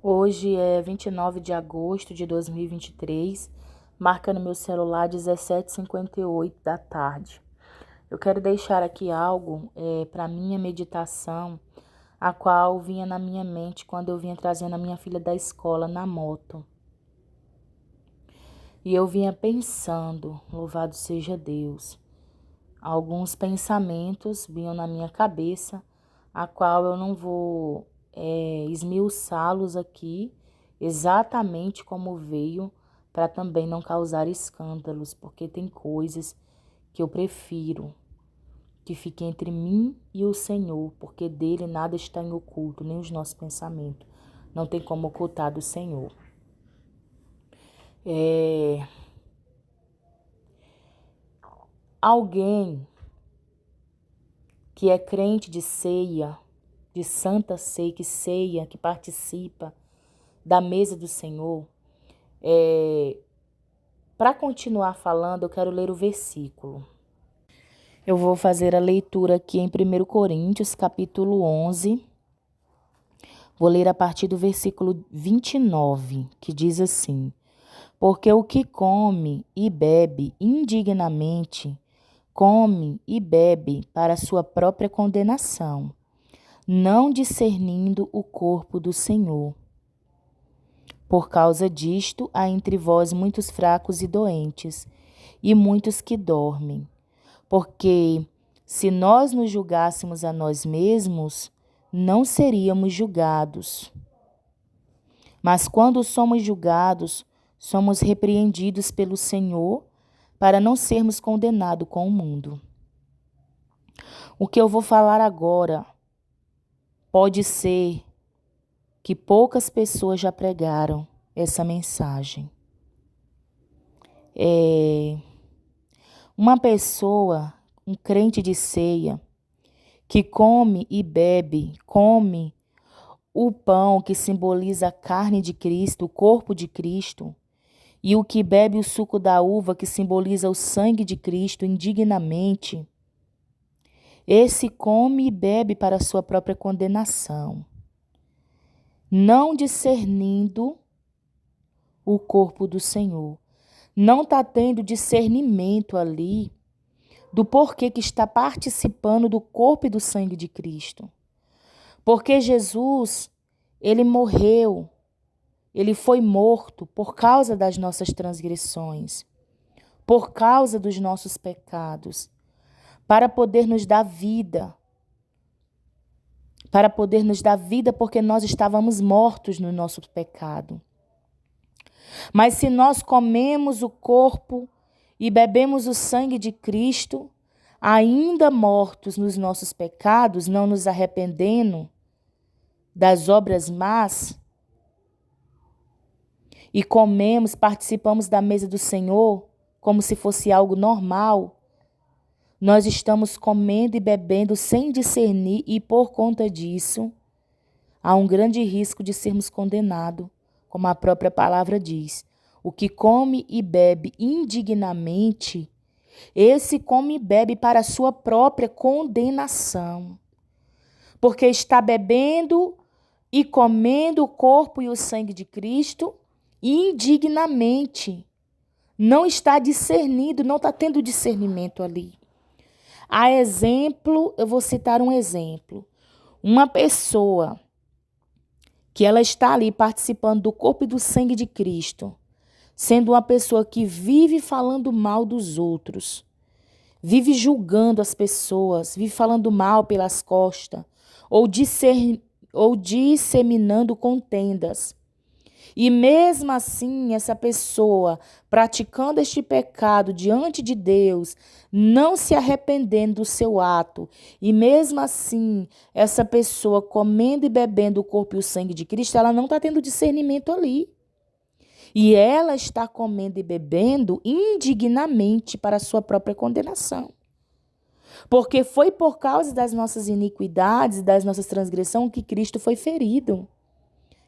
Hoje é 29 de agosto de 2023, marca no meu celular 17h58 da tarde. Eu quero deixar aqui algo para minha meditação, a qual vinha na minha mente quando eu vinha trazendo a minha filha da escola na moto. E eu vinha pensando, louvado seja Deus, alguns pensamentos vinham na minha cabeça, a qual eu não vou esmiuçá-los aqui exatamente como veio, para também não causar escândalos, porque tem coisas que eu prefiro que fique entre mim e o Senhor, porque dele nada está em oculto, nem os nossos pensamentos. Não tem como ocultar do Senhor. Alguém que é crente de ceia, de santa ceia, que participa da mesa do Senhor, para continuar falando, eu quero ler o versículo. Eu vou fazer a leitura aqui em 1 Coríntios, capítulo 11. Vou ler a partir do versículo 29, que diz assim: Porque o que come e bebe indignamente, come e bebe para sua própria condenação, não discernindo o corpo do Senhor. Por causa disto, há entre vós muitos fracos e doentes, e muitos que dormem. Porque, se nós nos julgássemos a nós mesmos, não seríamos julgados. Mas quando somos julgados, somos repreendidos pelo Senhor, para não sermos condenados com o mundo. O que eu vou falar agora pode ser que poucas pessoas já pregaram essa mensagem. Uma pessoa, um crente de ceia, que come e bebe, come o pão que simboliza a carne de Cristo, o corpo de Cristo, e o que bebe o suco da uva que simboliza o sangue de Cristo indignamente, esse come e bebe para a sua própria condenação, não discernindo o corpo do Senhor. Não está tendo discernimento ali do porquê que está participando do corpo e do sangue de Cristo. Porque Jesus, ele morreu, ele foi morto por causa das nossas transgressões, por causa dos nossos pecados, para poder nos dar vida. Para poder nos dar vida porque nós estávamos mortos no nosso pecado. Mas se nós comemos o corpo e bebemos o sangue de Cristo, ainda mortos nos nossos pecados, não nos arrependendo das obras más, e comemos, participamos da mesa do Senhor como se fosse algo normal, nós estamos comendo e bebendo sem discernir e, por conta disso, há um grande risco de sermos condenados, como a própria palavra diz. O que come e bebe indignamente, esse come e bebe para a sua própria condenação, porque está bebendo e comendo o corpo e o sangue de Cristo indignamente. Não está discernido, não está tendo discernimento ali. A exemplo, eu vou citar um exemplo. Uma pessoa que ela está ali participando do corpo e do sangue de Cristo, sendo uma pessoa que vive falando mal dos outros, vive julgando as pessoas, vive falando mal pelas costas, ou disseminando contendas. E mesmo assim, essa pessoa praticando este pecado diante de Deus, não se arrependendo do seu ato, e mesmo assim, essa pessoa comendo e bebendo o corpo e o sangue de Cristo, ela não está tendo discernimento ali. E ela está comendo e bebendo indignamente para a sua própria condenação. Porque foi por causa das nossas iniquidades e das nossas transgressões que Cristo foi ferido,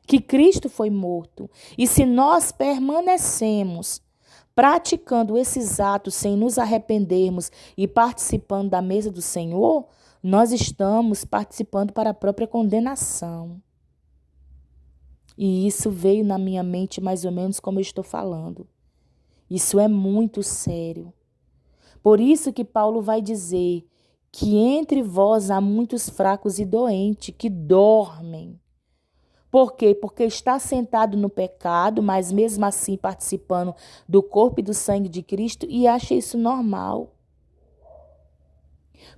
que Cristo foi morto. E se nós permanecemos praticando esses atos sem nos arrependermos e participando da mesa do Senhor, nós estamos participando para a própria condenação. E isso veio na minha mente mais ou menos como eu estou falando. Isso é muito sério. Por isso que Paulo vai dizer que entre vós há muitos fracos e doentes que dormem. Por quê? Porque está sentado no pecado, mas mesmo assim participando do corpo e do sangue de Cristo e acha isso normal.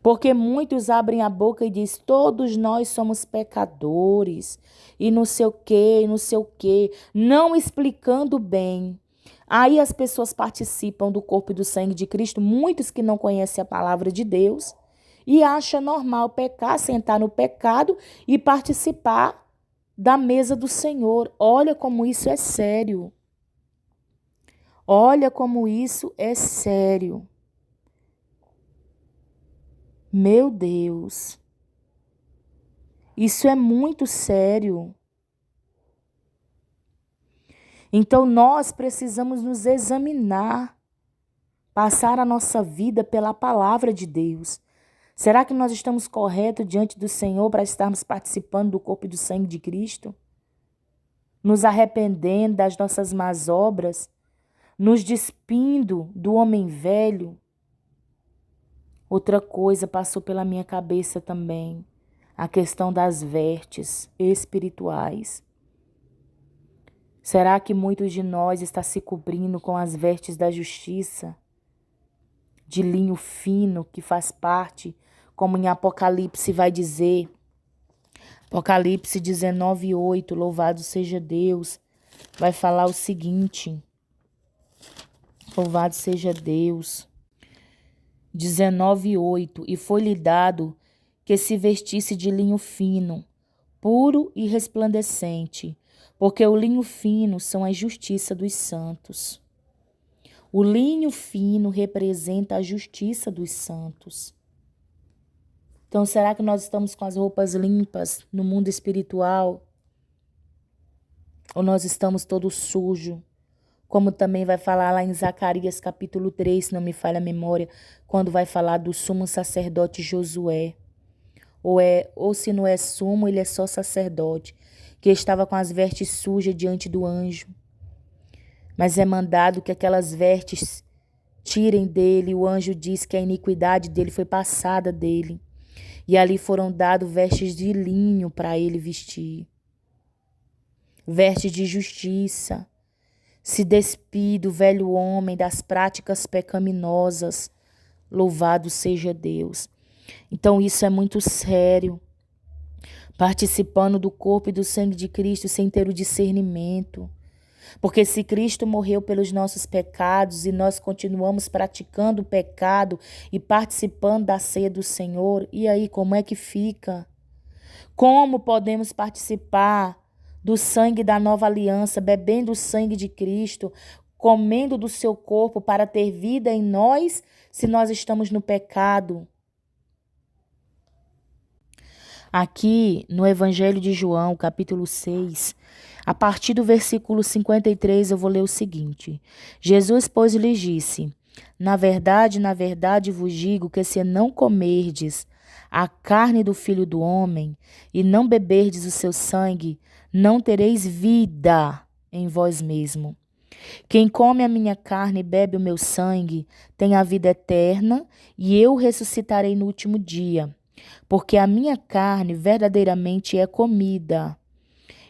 Porque muitos abrem a boca e dizem, todos nós somos pecadores, e não sei o quê, e não sei o quê, não explicando bem. Aí as pessoas participam do corpo e do sangue de Cristo, muitos que não conhecem a palavra de Deus, e acham normal pecar, sentar no pecado e participar da mesa do Senhor. Olha como isso é sério. Olha como isso é sério. Meu Deus. Isso é muito sério. Então nós precisamos nos examinar, passar a nossa vida pela palavra de Deus. Será que nós estamos corretos diante do Senhor para estarmos participando do corpo e do sangue de Cristo? Nos arrependendo das nossas más obras, nos despindo do homem velho? Outra coisa passou pela minha cabeça também, a questão das vestes espirituais. Será que muitos de nós está se cobrindo com as vestes da justiça, de linho fino, que faz parte, como em Apocalipse vai dizer, Apocalipse 19:8, louvado seja Deus, vai falar o seguinte, louvado seja Deus, 19:8, e foi-lhe dado que se vestisse de linho fino, puro e resplandecente, porque o linho fino são a justiça dos santos. O linho fino representa a justiça dos santos. Então, será que nós estamos com as roupas limpas no mundo espiritual? Ou nós estamos todos sujos? Como também vai falar lá em Zacarias capítulo 3, se não me falha a memória, quando vai falar do sumo sacerdote Josué. Ou se não é sumo, ele é só sacerdote, que estava com as vestes sujas diante do anjo. Mas é mandado que aquelas vestes tirem dele. O anjo diz que a iniquidade dele foi passada dele. E ali foram dados vestes de linho para ele vestir. Vestes de justiça. Se despir do velho homem, das práticas pecaminosas. Louvado seja Deus. Então isso é muito sério. Participando do corpo e do sangue de Cristo sem ter o discernimento. Porque se Cristo morreu pelos nossos pecados e nós continuamos praticando o pecado e participando da ceia do Senhor, e aí como é que fica? Como podemos participar do sangue da nova aliança, bebendo o sangue de Cristo, comendo do seu corpo para ter vida em nós, se nós estamos no pecado? Aqui no Evangelho de João, capítulo 6, a partir do versículo 53, eu vou ler o seguinte. Jesus, pois, lhes disse, na verdade vos digo que se não comerdes a carne do Filho do Homem e não beberdes o seu sangue, não tereis vida em vós mesmo. Quem come a minha carne e bebe o meu sangue tem a vida eterna, e eu ressuscitarei no último dia. Porque a minha carne verdadeiramente é comida,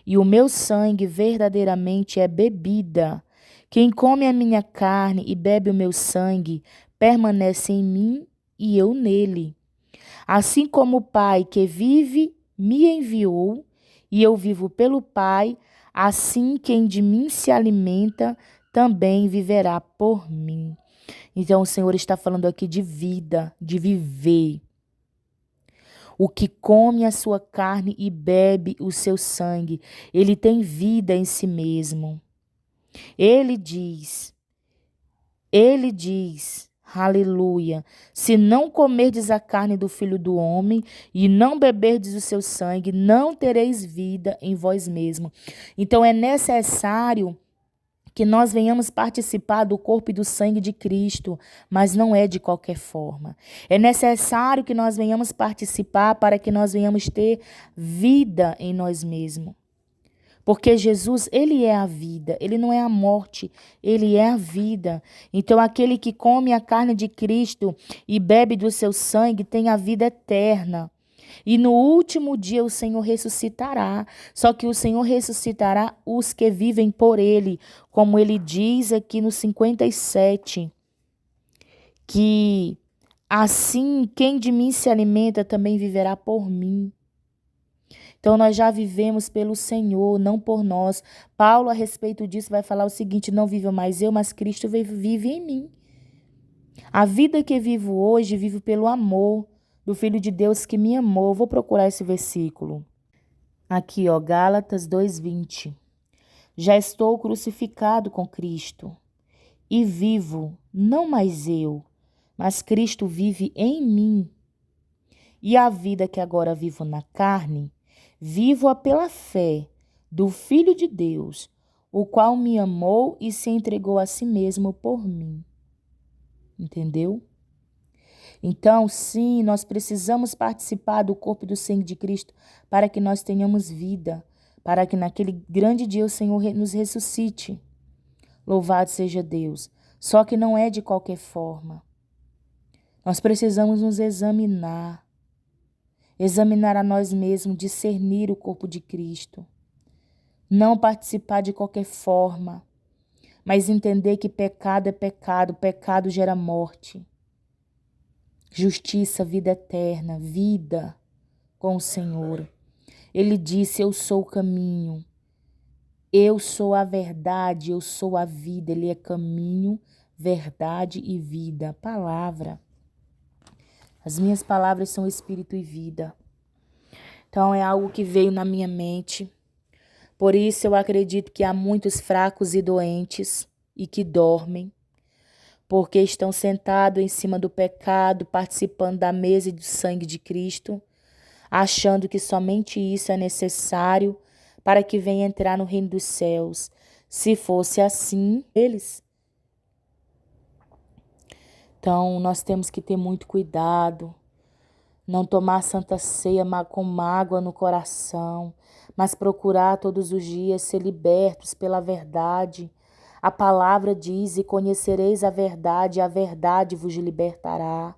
e o meu sangue verdadeiramente é bebida. Quem come a minha carne e bebe o meu sangue permanece em mim e eu nele. Assim como o Pai que vive me enviou, e eu vivo pelo Pai, assim quem de mim se alimenta também viverá por mim. Então o Senhor está falando aqui de vida, de viver. O que come a sua carne e bebe o seu sangue, ele tem vida em si mesmo. Ele diz, aleluia, se não comerdes a carne do Filho do Homem e não beberdes o seu sangue, não tereis vida em vós mesmos. Então é necessário que nós venhamos participar do corpo e do sangue de Cristo, mas não é de qualquer forma. É necessário que nós venhamos participar para que nós venhamos ter vida em nós mesmos. Porque Jesus, ele é a vida, ele não é a morte, ele é a vida. Então, aquele que come a carne de Cristo e bebe do seu sangue tem a vida eterna. E no último dia o Senhor ressuscitará. Só que o Senhor ressuscitará os que vivem por ele, como ele diz aqui no 57, que assim quem de mim se alimenta também viverá por mim. Então, nós já vivemos pelo Senhor, não por nós. Paulo, a respeito disso, vai falar o seguinte: não vivo mais eu, mas Cristo vive em mim. A vida que vivo hoje, vivo pelo amor do Filho de Deus que me amou. Vou procurar esse versículo. Aqui, ó, Gálatas 2:20. Já estou crucificado com Cristo e vivo, não mais eu, mas Cristo vive em mim. E a vida que agora vivo na carne, vivo-a pela fé do Filho de Deus, o qual me amou e se entregou a si mesmo por mim. Entendeu? Então, sim, nós precisamos participar do corpo e do sangue de Cristo para que nós tenhamos vida, para que naquele grande dia o Senhor nos ressuscite. Louvado seja Deus. Só que não é de qualquer forma. Nós precisamos nos examinar a nós mesmos, discernir o corpo de Cristo. Não participar de qualquer forma, mas entender que pecado é pecado, pecado gera morte. Justiça, vida eterna, vida com o Senhor. Ele disse: eu sou o caminho, eu sou a verdade, eu sou a vida. Ele é caminho, verdade e vida. Palavra. As minhas palavras são espírito e vida. Então é algo que veio na minha mente. Por isso eu acredito que há muitos fracos e doentes e que dormem, porque estão sentados em cima do pecado, participando da mesa e do sangue de Cristo, achando que somente isso é necessário para que venha entrar no reino dos céus. Se fosse assim, eles. Então, nós temos que ter muito cuidado, não tomar santa ceia com mágoa no coração, mas procurar todos os dias ser libertos pela verdade. A palavra diz: e conhecereis a verdade vos libertará.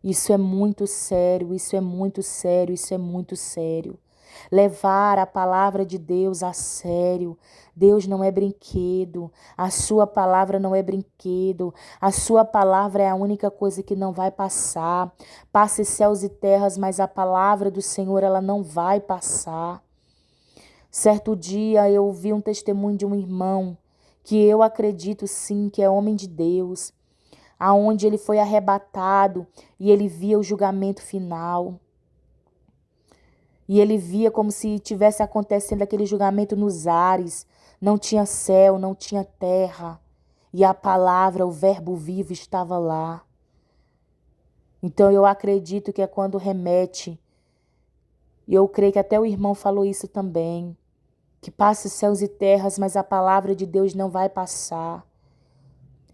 Isso é muito sério, isso é muito sério, isso é muito sério. Levar a palavra de Deus a sério. Deus não é brinquedo, a sua palavra não é brinquedo, a sua palavra é a única coisa que não vai passar. Passe céus e terras, mas a palavra do Senhor ela não vai passar. Certo dia eu ouvi um testemunho de um irmão que eu acredito sim que é homem de Deus, aonde ele foi arrebatado e ele via o julgamento final. E ele via como se tivesse acontecendo aquele julgamento nos ares. Não tinha céu, não tinha terra. E a palavra, o verbo vivo estava lá. Então eu acredito que é quando remete. E eu creio que até o irmão falou isso também. Que passe céus e terras, mas a palavra de Deus não vai passar.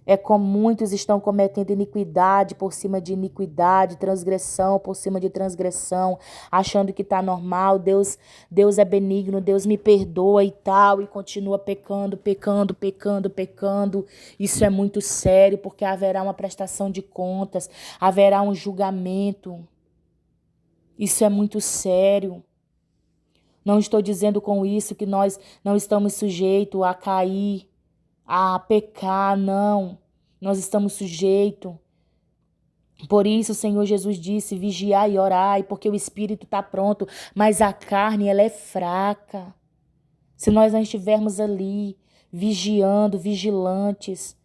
É como muitos estão cometendo iniquidade por cima de iniquidade, transgressão por cima de transgressão, achando que está normal, Deus é benigno, Deus me perdoa e tal, e continua pecando. Isso é muito sério, porque haverá uma prestação de contas, haverá um julgamento. Isso é muito sério. Não estou dizendo com isso que nós não estamos sujeitos a cair, a pecar, não. Nós estamos sujeitos. Por isso o Senhor Jesus disse: vigiai e orai, porque o espírito está pronto, mas a carne ela é fraca. Se nós não estivermos ali, vigiando, vigilantes,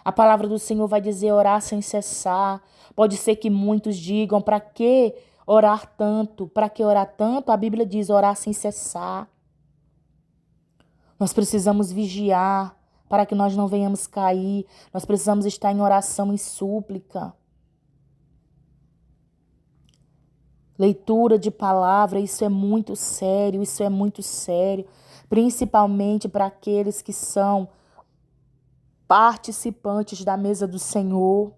a palavra do Senhor vai dizer orar sem cessar. Pode ser que muitos digam: para que orar tanto? Para que orar tanto? A Bíblia diz orar sem cessar. Nós precisamos vigiar para que nós não venhamos cair. Nós precisamos estar em oração, em súplica. Leitura de palavra, isso é muito sério, isso é muito sério. Principalmente para aqueles que são participantes da mesa do Senhor.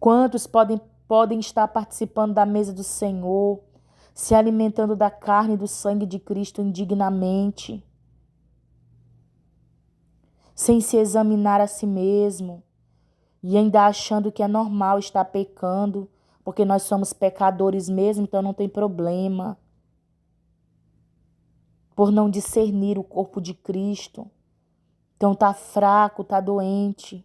Quantos podem estar participando da mesa do Senhor se alimentando da carne e do sangue de Cristo indignamente, sem se examinar a si mesmo e ainda achando que é normal estar pecando, porque nós somos pecadores mesmo, então não tem problema. Por não discernir o corpo de Cristo. Então está fraco, está doente.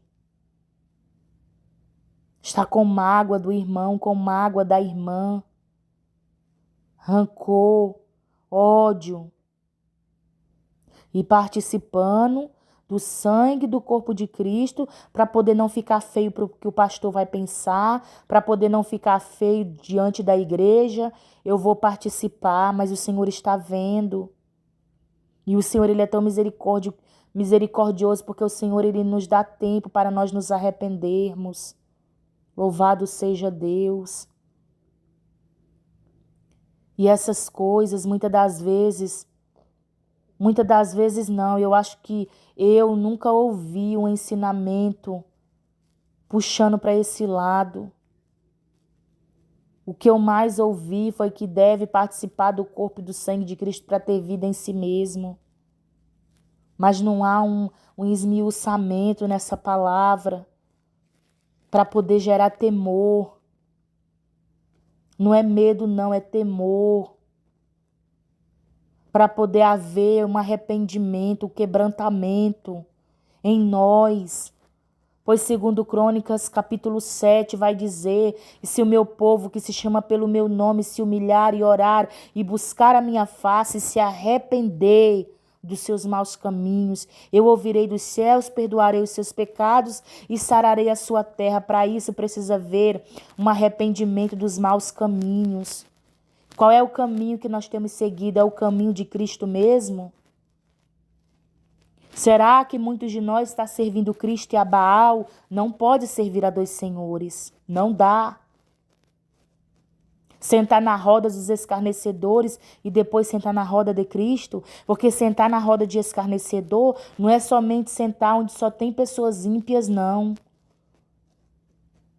Está com mágoa do irmão, com mágoa da irmã. Rancor, ódio. E participando do sangue do corpo de Cristo, para poder não ficar feio para o que o pastor vai pensar, para poder não ficar feio diante da igreja. Eu vou participar, mas o Senhor está vendo. E o Senhor, Ele é tão misericordioso, porque o Senhor, Ele nos dá tempo para nós nos arrependermos. Louvado seja Deus. E essas coisas, muitas das vezes não, eu acho que eu nunca ouvi um ensinamento puxando para esse lado. O que eu mais ouvi foi que deve participar do corpo e do sangue de Cristo para ter vida em si mesmo. Mas não há um esmiuçamento nessa palavra para poder gerar temor. Não é medo, não, é temor. Para poder haver um arrependimento, um quebrantamento em nós. Pois segundo Crônicas, capítulo 7, vai dizer: e se o meu povo, que se chama pelo meu nome, se humilhar e orar e buscar a minha face, se arrepender dos seus maus caminhos, eu ouvirei dos céus, perdoarei os seus pecados e sararei a sua terra. Para isso precisa haver um arrependimento dos maus caminhos. Qual é o caminho que nós temos seguido? É o caminho de Cristo mesmo? Será que muitos de nós estão servindo Cristo e a Baal? Não pode servir a dois senhores. Não dá. Sentar na roda dos escarnecedores e depois sentar na roda de Cristo? Porque sentar na roda de escarnecedor não é somente sentar onde só tem pessoas ímpias, não.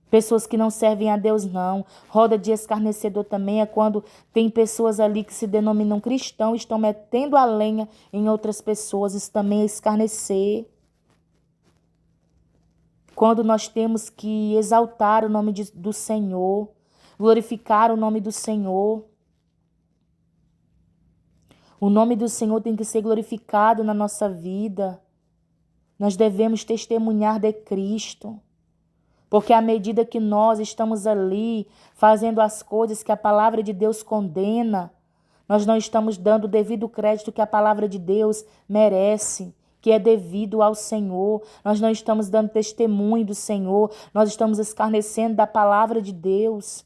Pessoas que não servem a Deus, não. Roda de escarnecedor também é quando tem pessoas ali que se denominam cristãos e estão metendo a lenha em outras pessoas. Isso também é escarnecer. Quando nós temos que exaltar o nome do Senhor, glorificar o nome do Senhor. O nome do Senhor tem que ser glorificado na nossa vida. Nós devemos testemunhar de Cristo. Porque à medida que nós estamos ali fazendo as coisas que a palavra de Deus condena, nós não estamos dando o devido crédito que a palavra de Deus merece, que é devido ao Senhor. Nós não estamos dando testemunho do Senhor, nós estamos escarnecendo da palavra de Deus.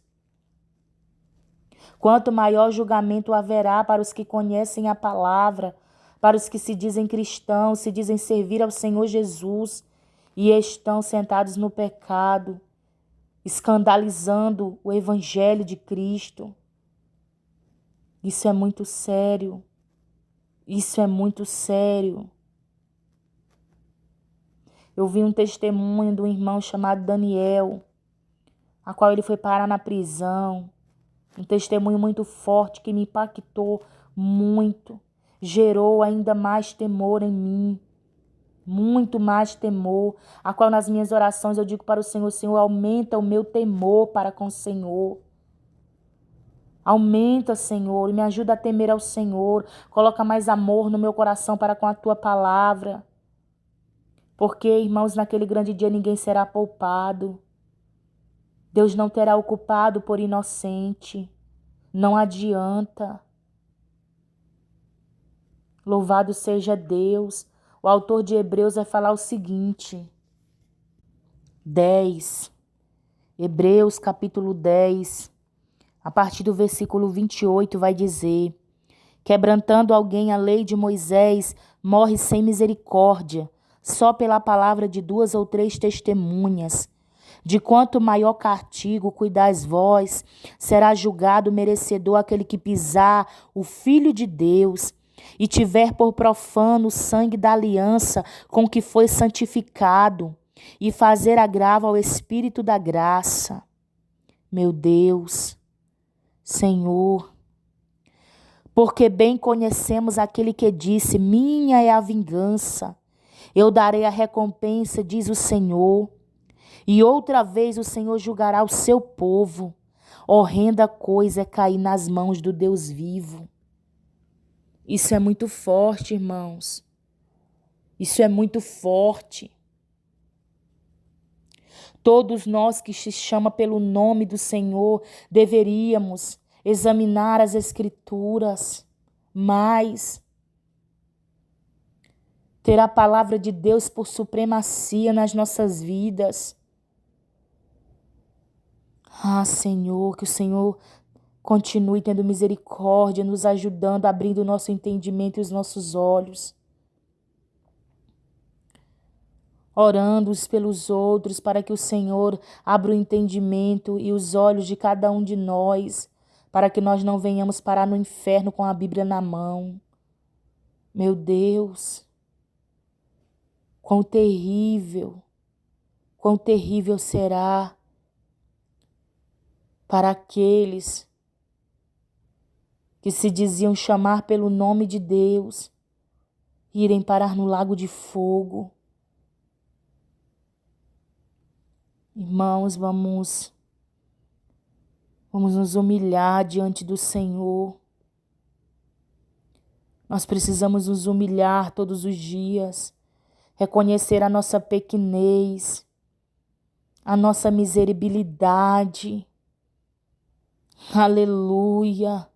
Quanto maior julgamento haverá para os que conhecem a palavra, para os que se dizem cristãos, se dizem servir ao Senhor Jesus, e estão sentados no pecado, escandalizando o evangelho de Cristo. Isso é muito sério. Isso é muito sério. Eu vi um testemunho de um irmão chamado Daniel, a qual ele foi parar na prisão. Um testemunho muito forte que me impactou muito. Gerou ainda mais temor em mim. Muito mais temor, a qual nas minhas orações eu digo para o Senhor: Senhor, aumenta o meu temor para com o Senhor. Aumenta, Senhor, e me ajuda a temer ao Senhor. Coloca mais amor no meu coração para com a Tua palavra. Porque, irmãos, naquele grande dia ninguém será poupado. Deus não terá o culpado por inocente. Não adianta. Louvado seja Deus. O autor de Hebreus vai falar o seguinte, 10, Hebreus capítulo 10, a partir do versículo 28 vai dizer: quebrantando alguém a lei de Moisés, morre sem misericórdia, só pela palavra de 2 ou 3 testemunhas. De quanto maior castigo cuidais vós, será julgado merecedor aquele que pisar o Filho de Deus, e tiver por profano o sangue da aliança com que foi santificado, e fazer agravo ao Espírito da graça. Meu Deus, Senhor, Porque bem conhecemos aquele que disse: minha é a vingança, eu darei a recompensa, diz o Senhor. E outra vez o Senhor julgará o seu povo. Horrenda coisa é cair nas mãos do Deus vivo. Isso é muito forte, irmãos. Isso é muito forte. Todos nós que se chama pelo nome do Senhor deveríamos examinar as Escrituras mais, ter a palavra de Deus por supremacia nas nossas vidas. Ah, Senhor, que o Senhor continue tendo misericórdia, nos ajudando, abrindo o nosso entendimento e os nossos olhos. Orando uns pelos outros para que o Senhor abra o entendimento e os olhos de cada um de nós, para que nós não venhamos parar no inferno com a Bíblia na mão. Meu Deus, quão terrível será para aqueles que se diziam chamar pelo nome de Deus, irem parar no lago de fogo. Irmãos, vamos nos humilhar diante do Senhor. Nós precisamos nos humilhar todos os dias, reconhecer a nossa pequenez, a nossa miserabilidade. Aleluia,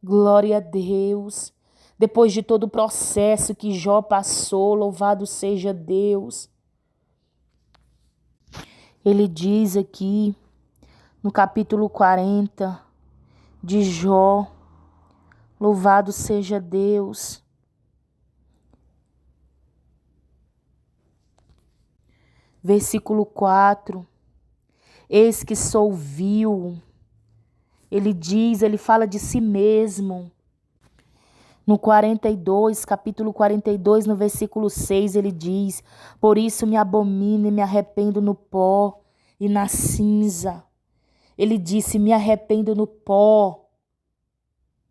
glória a Deus. Depois de todo o processo que Jó passou, louvado seja Deus. Ele diz aqui no capítulo 40 de Jó, louvado seja Deus. Versículo 4, eis que sou vil. Ele fala de si mesmo. No 42, capítulo 42, no versículo 6, ele diz: por isso me abomino e me arrependo no pó e na cinza. Ele disse: me arrependo no pó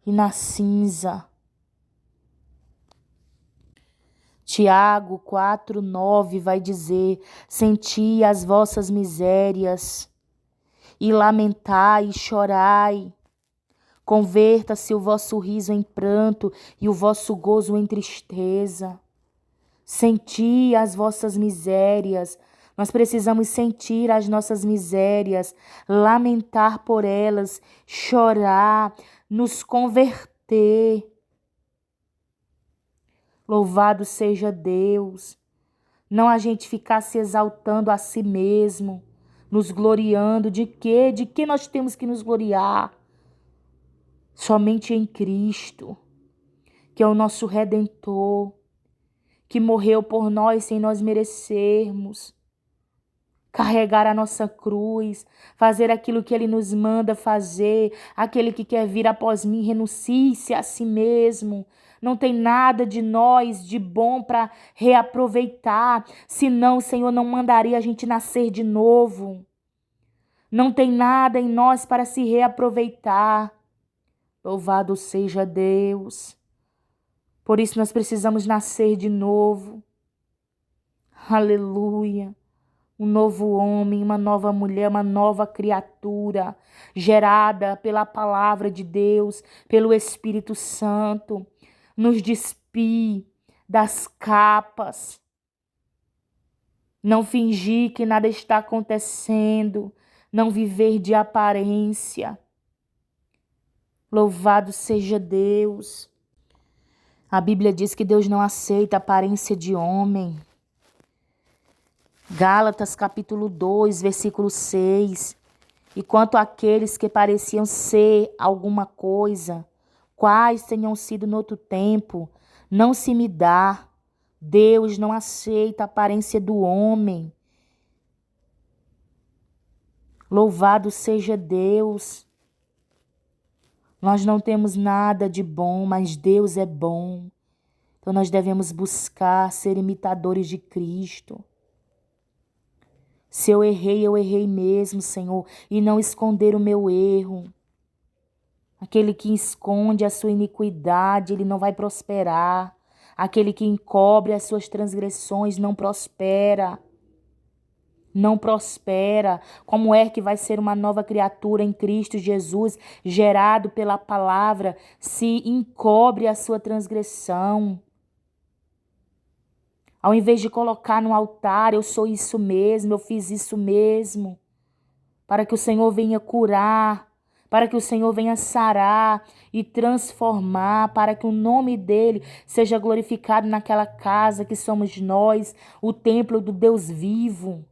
e na cinza. Tiago 4:9 vai dizer: senti as vossas misérias e lamentai e chorai. Converta-se o vosso riso em pranto e o vosso gozo em tristeza. Senti as vossas misérias. Nós precisamos sentir as nossas misérias, lamentar por elas, chorar, nos converter. Louvado seja Deus. Não a gente ficar se exaltando a si mesmo, nos gloriando. De quê? De que nós temos que nos gloriar? Somente em Cristo, que é o nosso Redentor, que morreu por nós sem nós merecermos. Carregar a nossa cruz, fazer aquilo que Ele nos manda fazer. Aquele que quer vir após mim, renuncie-se a si mesmo. Não tem nada de nós de bom para reaproveitar, senão o Senhor não mandaria a gente nascer de novo. Não tem nada em nós para se reaproveitar. Louvado seja Deus. Por isso nós precisamos nascer de novo. Aleluia. Um novo homem, uma nova mulher, uma nova criatura, gerada pela palavra de Deus, pelo Espírito Santo. Nos despir das capas. Não fingir que nada está acontecendo. Não viver de aparência. Louvado seja Deus. A Bíblia diz que Deus não aceita a aparência de homem. Gálatas capítulo 2, versículo 6. E quanto àqueles que pareciam ser alguma coisa, quais tenham sido no outro tempo, não se me dá. Deus não aceita a aparência do homem. Louvado seja Deus. Nós não temos nada de bom, mas Deus é bom. Então nós devemos buscar ser imitadores de Cristo. Se eu errei mesmo, Senhor, e não esconder o meu erro. Aquele que esconde a sua iniquidade, ele não vai prosperar. Aquele que encobre as suas transgressões não prospera. Não prospera. Como é que vai ser uma nova criatura em Cristo Jesus, gerado pela palavra, se encobre a sua transgressão? Ao invés de colocar no altar, eu sou isso mesmo, eu fiz isso mesmo, para que o Senhor venha curar, para que o Senhor venha sarar e transformar, para que o nome dele seja glorificado naquela casa que somos nós, o templo do Deus vivo.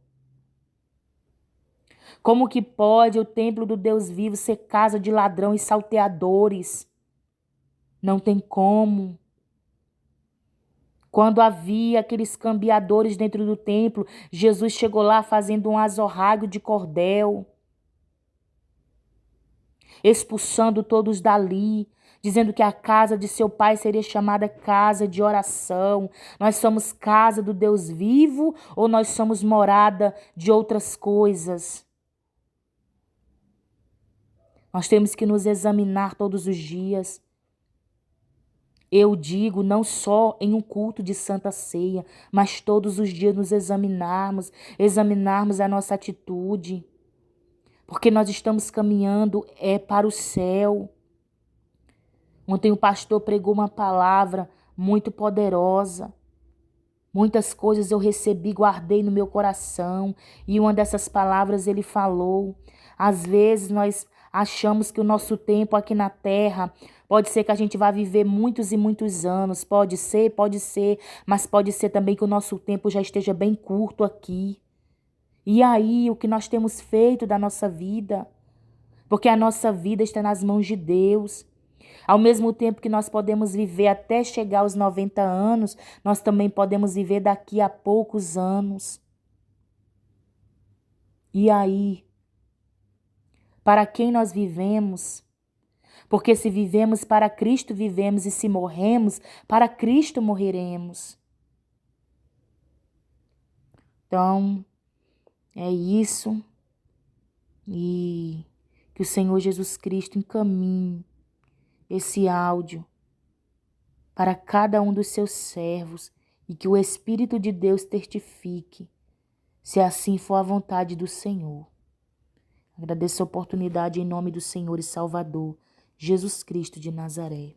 Como que pode o templo do Deus vivo ser casa de ladrão e salteadores? Não tem como. Quando havia aqueles cambiadores dentro do templo, Jesus chegou lá fazendo um azorrague de cordel, expulsando todos dali, dizendo que a casa de seu pai seria chamada casa de oração. Nós somos casa do Deus vivo ou nós somos morada de outras coisas? Nós temos que nos examinar todos os dias. Eu digo não só em um culto de Santa Ceia, mas todos os dias nos examinarmos a nossa atitude, porque nós estamos caminhando para o céu. Ontem o pastor pregou uma palavra muito poderosa. Muitas coisas eu recebi, guardei no meu coração, e uma dessas palavras ele falou. Às vezes nós achamos que o nosso tempo aqui na terra pode ser que a gente vá viver muitos e muitos anos. Pode ser, mas pode ser também que o nosso tempo já esteja bem curto aqui. E aí, o que nós temos feito da nossa vida? Porque a nossa vida está nas mãos de Deus. Ao mesmo tempo que nós podemos viver até chegar aos 90 anos, nós também podemos viver daqui a poucos anos. E aí? Para quem nós vivemos? Porque se vivemos para Cristo, vivemos, e se morremos, para Cristo morreremos. Então, é isso. E que o Senhor Jesus Cristo encaminhe esse áudio para cada um dos seus servos e que o Espírito de Deus testifique, se assim for a vontade do Senhor. Agradeço a oportunidade em nome do Senhor e Salvador, Jesus Cristo de Nazaré.